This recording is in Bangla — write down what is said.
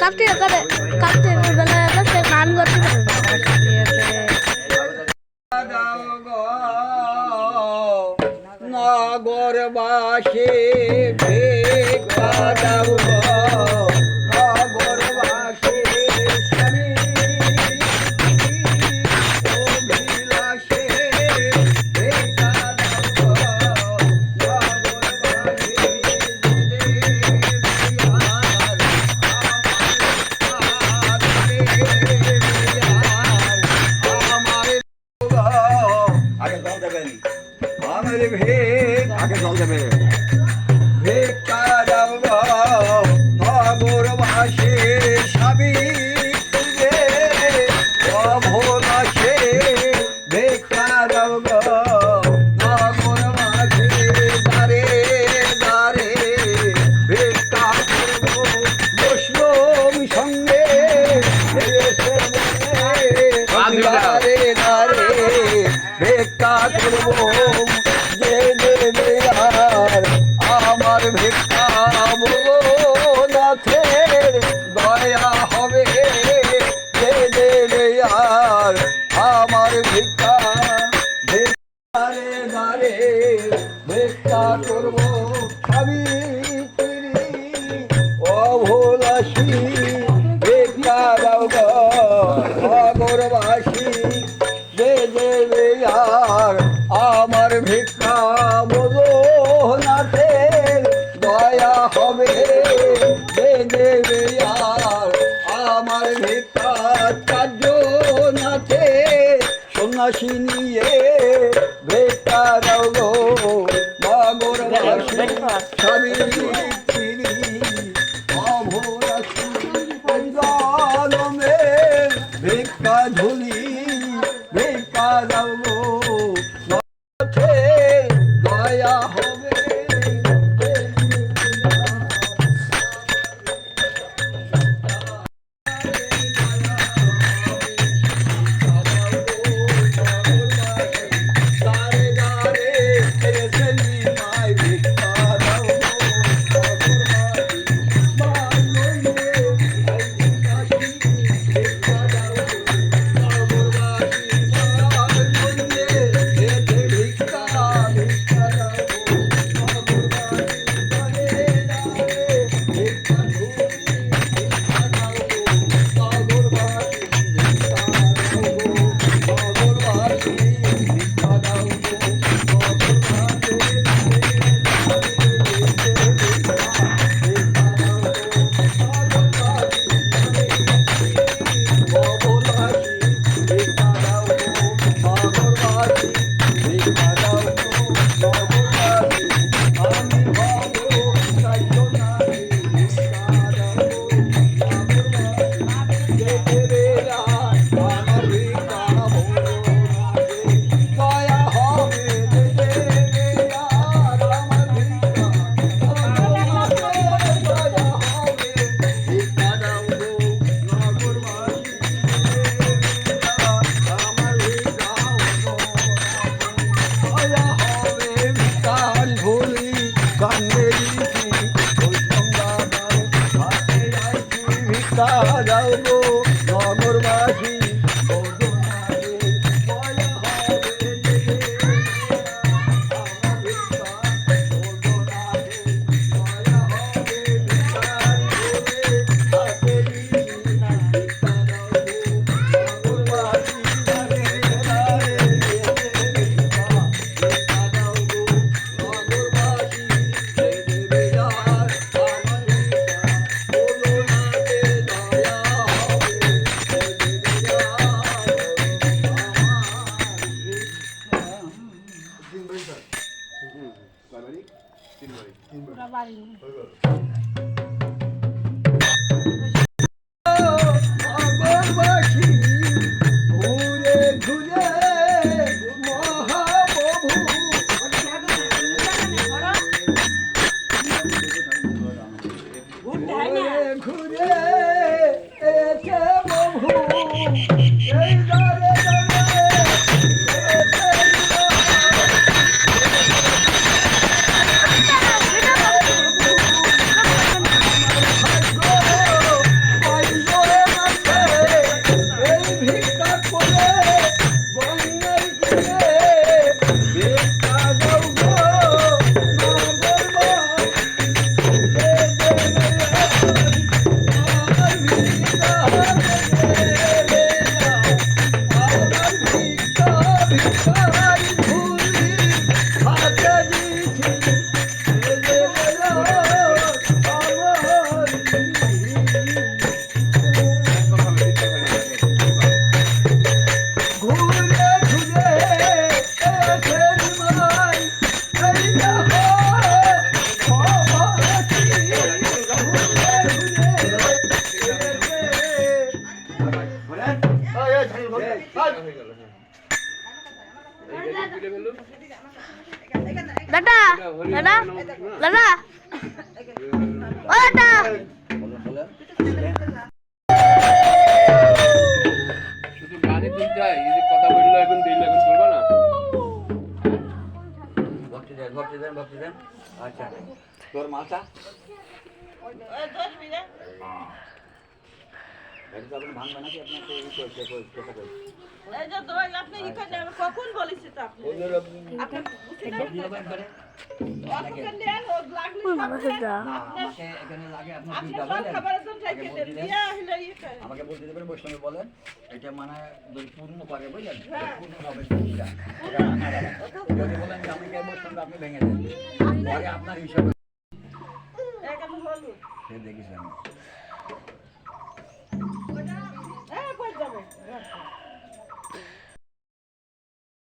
কাটতে করে কাটতে বেলা সে গান করতে নগরবাসী ভিক্ষা দাও গো, নগরবাসী স্বামী অভিলাষে ভিক্ষা দাও গো, নগরবাসী আমার ভেদ আগে জল দেবে ভিক্ষা দাও গো, নগরবাসী সাবিত্রী অভোলাসে ভিক্ষা দাও গো, নগরবাসী দ্বারে দ্বারে ভিক্ষা করব বৈষ্ণব সঙ্গে দ্বারে দ্বারে ভিক্ষা করব যে দেবে আর আমার ভিক্ষা বলো নাথের দয়া হবে যে দেবে আর আমার ভিক্ষা ভিক্ষারে দ্বারে ভিক্ষা করব সাবিত্রী অভোলাসী ভিক্ষা দাও গো, নগরবাসী যে দেবে আর আমার ভিক্ষা বলো নাথের দয়া হবে যে দেবে আর আমার ভিক্ষা কার্য নাথে সন্ন্যাসী নিয়ে ভিক্ষা দাও গো, নগরবাসী সাবিত্রী অভোলাসী জনমের ভিক্ষা ঝুলি ভিক্ষা দাও গো, দয়া হবে দ্বারে দ্বারে এসেলি মাই ভিক্ষা দাও গো, দাও গো, নগরবাসী দাদা দাদা ও দাদা শুধু গানে তুলতে হয়, এই যে কথা বললো এখন দিলে এখন চলবে না। ভক্তি দেন আচ্ছা তোর মালটা এটা আপনি ভাঙবে নাকি আপনাকে এই যে দোয়াই আপনি এখানে আমি কখন বলেছি তো আপনি আপনি আমাকে বলতে দেবেন বৈষ্ণবী বলেন এটা মানে যদি পূর্ণ করে বুঝলেন পূর্ণ হবে যদি বলেন যে আমাকে বৈষ্ণবী আপনি ভেঙে দেন পরে আপনার হিসাবে সে দেখিস আমি